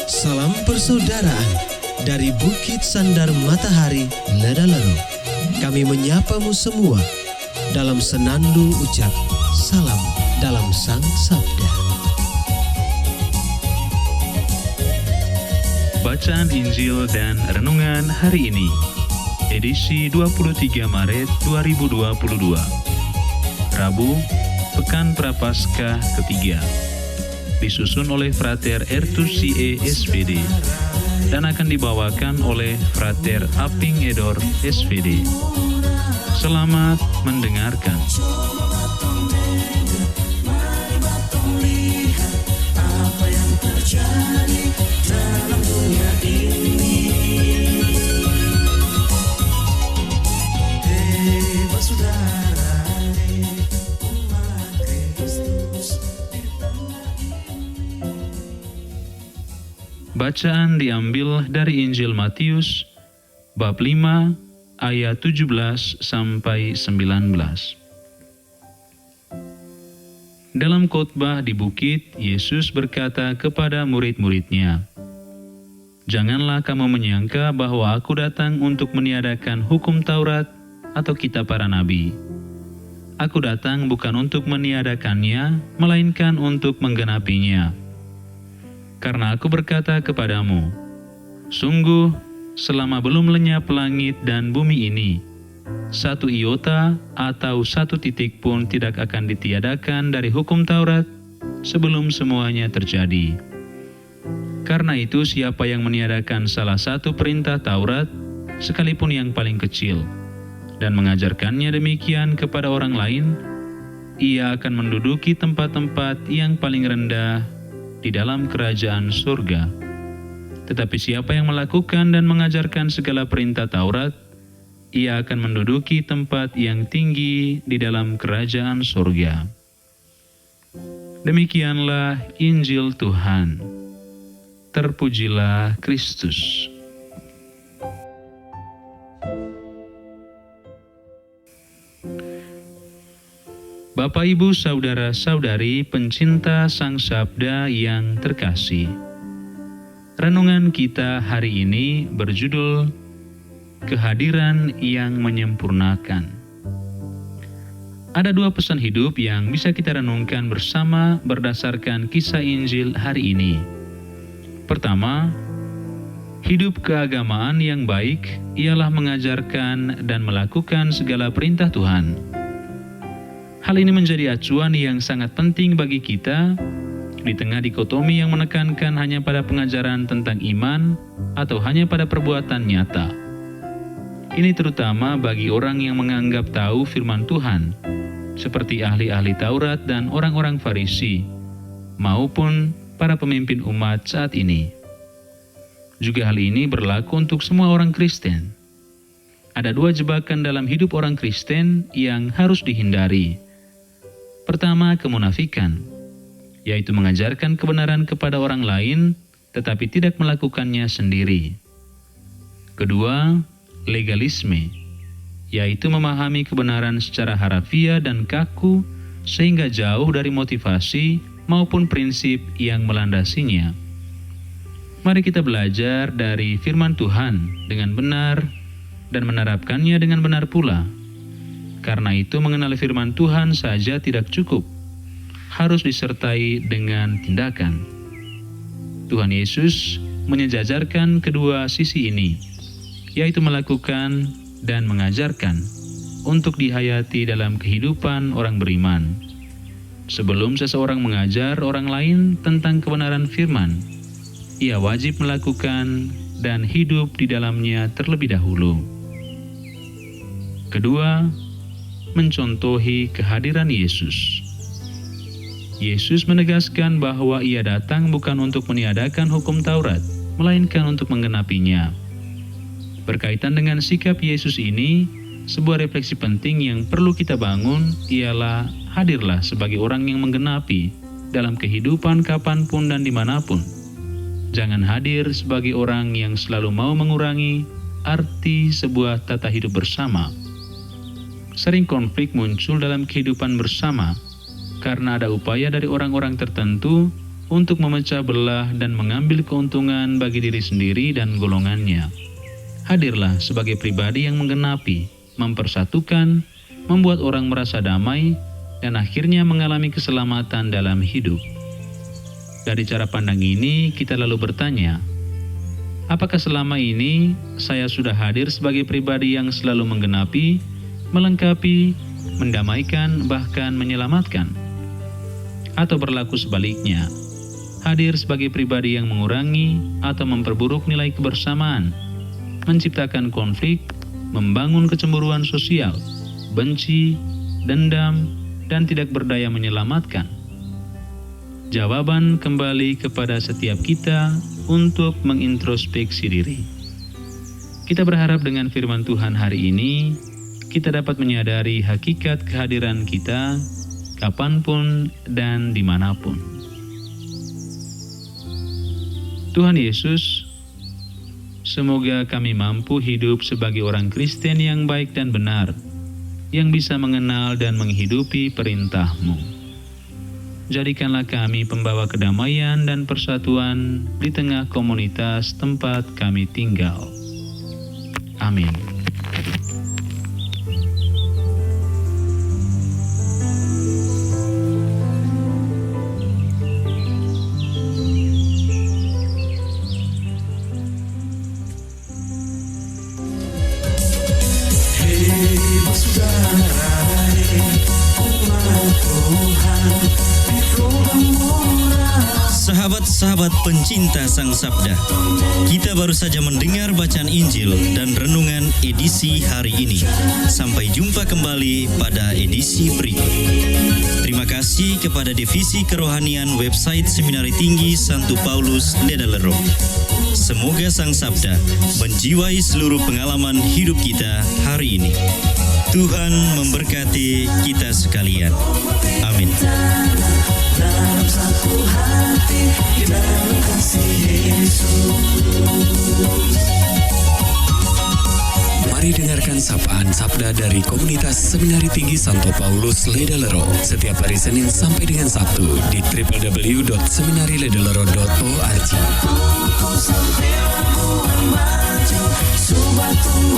Salam persaudaraan dari Bukit Sandar Matahari, Ledalero. Kami menyapamu semua dalam senandung ucap salam dalam Sang Sabda. Bacaan Injil dan Renungan hari ini, edisi 23 Maret 2022, Rabu, Pekan Prapaskah ketiga, disusun oleh Frater Ertus CE SVD dan akan dibawakan oleh Frater Aping Edor SVD. Selamat mendengarkan. Bacaan diambil dari Injil Matius, bab 5, ayat 17 sampai 19. Dalam khotbah di bukit, Yesus berkata kepada murid-muridnya, "Janganlah kamu menyangka bahwa aku datang untuk meniadakan hukum Taurat atau kitab para nabi. Aku datang bukan untuk meniadakannya, melainkan untuk menggenapinya. Karena aku berkata kepadamu, sungguh, selama belum lenyap langit dan bumi ini, satu iota atau satu titik pun tidak akan ditiadakan dari hukum Taurat sebelum semuanya terjadi. Karena itu siapa yang meniadakan salah satu perintah Taurat, sekalipun yang paling kecil, dan mengajarkannya demikian kepada orang lain, ia akan menduduki tempat-tempat yang paling rendah di dalam kerajaan surga. Tetapi siapa yang melakukan dan mengajarkan segala perintah Taurat, ia akan menduduki tempat yang tinggi di dalam kerajaan surga." Demikianlah Injil Tuhan. Terpujilah Kristus. Bapak, Ibu, Saudara-saudari pencinta Sang Sabda yang terkasih, renungan kita hari ini berjudul Kehadiran yang Menyempurnakan. Ada dua pesan hidup yang bisa kita renungkan bersama berdasarkan kisah Injil hari ini. Pertama, hidup keagamaan yang baik ialah mengajarkan dan melakukan segala perintah Tuhan. Hal ini menjadi acuan yang sangat penting bagi kita di tengah dikotomi yang menekankan hanya pada pengajaran tentang iman atau hanya pada perbuatan nyata. Ini terutama bagi orang yang menganggap tahu firman Tuhan, seperti ahli-ahli Taurat dan orang-orang Farisi, maupun para pemimpin umat saat ini. Juga hal ini berlaku untuk semua orang Kristen. Ada dua jebakan dalam hidup orang Kristen yang harus dihindari. Pertama, kemunafikan, yaitu mengajarkan kebenaran kepada orang lain, tetapi tidak melakukannya sendiri. Kedua, legalisme, yaitu memahami kebenaran secara harafiah dan kaku, sehingga jauh dari motivasi maupun prinsip yang melandasinya. Mari kita belajar dari firman Tuhan dengan benar dan menerapkannya dengan benar pula. Karena itu mengenal firman Tuhan saja tidak cukup, harus disertai dengan tindakan. Tuhan Yesus menyejajarkan kedua sisi ini, yaitu melakukan dan mengajarkan untuk dihayati dalam kehidupan orang beriman. Sebelum seseorang mengajar orang lain tentang kebenaran firman, ia wajib melakukan dan hidup di dalamnya terlebih dahulu. Kedua, mencontohi kehadiran Yesus. Yesus menegaskan bahwa ia datang bukan untuk meniadakan hukum Taurat, melainkan untuk menggenapinya. Berkaitan dengan sikap Yesus ini, sebuah refleksi penting yang perlu kita bangun ialah hadirlah sebagai orang yang menggenapi dalam kehidupan kapanpun dan dimanapun. Jangan hadir sebagai orang yang selalu mau mengurangi arti sebuah tata hidup bersama. Sering konflik muncul dalam kehidupan bersama karena ada upaya dari orang-orang tertentu untuk memecah belah dan mengambil keuntungan bagi diri sendiri dan golongannya. Hadirlah sebagai pribadi yang menggenapi, mempersatukan, membuat orang merasa damai, dan akhirnya mengalami keselamatan dalam hidup. Dari cara pandang ini, kita lalu bertanya, apakah selama ini saya sudah hadir sebagai pribadi yang selalu menggenapi, melengkapi, mendamaikan, bahkan menyelamatkan? Atau berlaku sebaliknya, hadir sebagai pribadi yang mengurangi atau memperburuk nilai kebersamaan, menciptakan konflik, membangun kecemburuan sosial, benci, dendam, dan tidak berdaya menyelamatkan? Jawaban kembali kepada setiap kita untuk mengintrospeksi diri. Kita berharap dengan firman Tuhan hari ini, kita dapat menyadari hakikat kehadiran kita kapanpun dan dimanapun. Tuhan Yesus, semoga kami mampu hidup sebagai orang Kristen yang baik dan benar, yang bisa mengenal dan menghidupi perintah-Mu. Jadikanlah kami pembawa kedamaian dan persatuan di tengah komunitas tempat kami tinggal. Amin. Sahabat-sahabat pencinta Sang Sabda, kita baru saja mendengar bacaan Injil dan renungan edisi hari ini. Sampai jumpa kembali pada edisi berikut. Terima kasih kepada Divisi Kerohanian website Seminari Tinggi Santo Paulus Ledalero. Semoga Sang Sabda menjiwai seluruh pengalaman hidup kita hari ini. Tuhan memberkati kita sekalian. Amin. Dalam satu hati di dalam kasih Yesus. Mari dengarkan sapaan sabda dari komunitas Seminari Tinggi Santo Paulus Ledalero setiap hari Senin sampai dengan Sabtu di www.seminariledelero.org. Suatu